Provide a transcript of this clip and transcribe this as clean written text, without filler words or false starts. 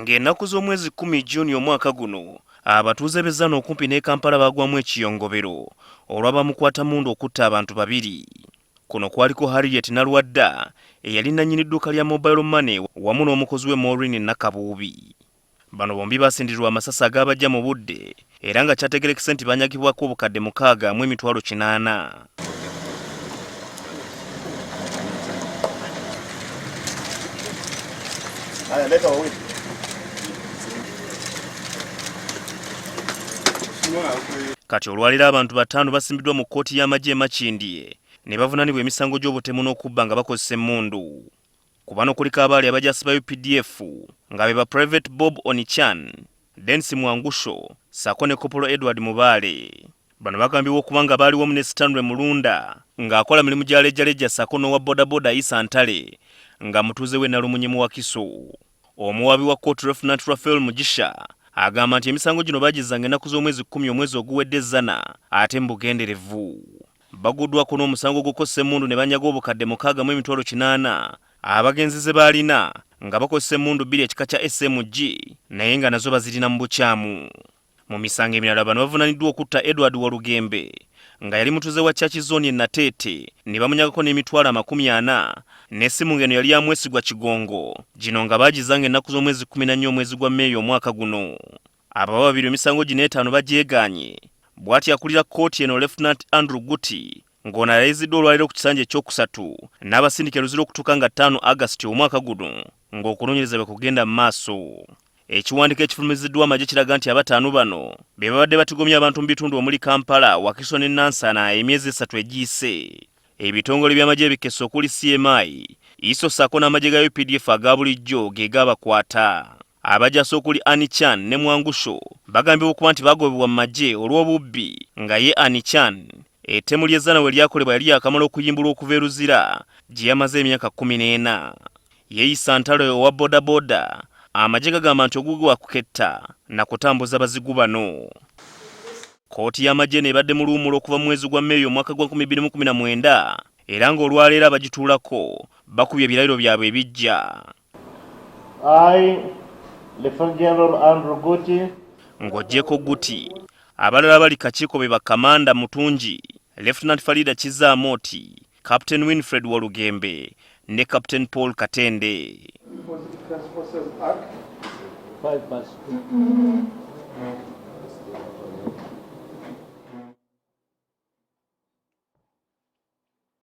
Ng'ennaku z'omwezi 10 Juni omwaka guno, abatuuze b'e Zana okumpi ne Kampala bagwamu ekiyongobero olw'abamukwatamundu okutta abantu babiri. Kuno kwaliko Harriet Nalwadde eyalina nnyini edduuka lya mobile money wamu n'omukozi we Maureen Nakabuubi. Bano bombi basindirirwa amasasi ag'abajja mu budde era nga kyategerekese nti banyagibwako obukadde 6 mu emitwalo 80. Kati olwaliro abantu bataano basimbiddwa mu kkooti y'amagye e Makindye ne bavunaanibwa emisango gy'obutemu n'okubba nga bakozesa emmundu. Ku bano kuliko abaali abajaasi ba UPDF nga be ba Private Bob Onichan, Densi Mwangusho, ssaako ne Kopolo Edward Mubaale. Bano bagambibwa okuba nga baaliwo ne Stanley Mulunda ng'akola mirimu gya lejjaleja ssaako n'owa bodaboda Isa Ntale nga mutuuze we Nalumunye mu Wakiso. Omuwaabi wa kkooti Lieutenant Raphael Mugisha agamba nti emisango gino bagizanga ennaku z'omwezi 10 omwezi oguwedde Zana ate mu bugenderevu. Bagguddwako n'omusango gw'okukozesa emmundu ne banyaga obukadde 6 mu emitwalo 80 abagenzi ze baalina nga bakozesa emmundu 2 ekika kya SMG naye nga nazo bazirina mu bukyamu. Mu misango emirala bano bavunaaniddwa okutta Edward Walugembe nga yali mutuuze wa Church Zone Nateete ne bamunyagako n'emitwalo 40 n'essimu ng'eno yali yamwesigwa Kigongo, gino nga baagizanga ennaku z'omwezi 14 omwezi gwa Meeyi omwaka guno. Abo babiri emisango gino 5 bagyegaanye. Bw'ati akulira kkooti eno Lieutenant Andrew Guti ng'ono alayiziddwa olwaliro ku kisanja ekyokusatu n'abasindika luzira okutuuka nga 5 August omwaka guno ng'okunoonyereza bwe kugenda mu maaso. Ekiwandiiko ekifulumiziddwa amagye kiraga nti abataano bano be babadde batigomya abantu mu bitundu omuli Kampala, Wakiso ne Nansana emyezi 3 egiyise. Ebitongole by'amagye ebikese okuli CMI, ISO ssaako n'amagye ga UPDF aga bulijjo ge gabakwata. Abajaasi okuli Anichan ne Mwangusho bagambibwa okuba nti bagobebwa mu magye olw'obubbi nga ye Anichan ettemu ly'e Zana we lyakolebwa yali yakamala okuyimbulwa okuva eruzira gye yamaze emyaka 14. Ye Isa Ntale owa bodaboda amagye gagamba nti ogugwe wakuketta na kutambuza bazigu bano. Kkooti y'amagye n'ebadde mu luwummula okuva mu mwezi gwa Meeyi omwaka gwa 2019 era ng'olwaleero abagituulako bakubye ebirayiro byabwe ebijja. Ng'oggyeko Guti, abalala bali kakiiko be bakamanda Mutungi, Lieutenant Farida Kizaamoti, Captain Winfred Walugembe ne Captain Paul Katende.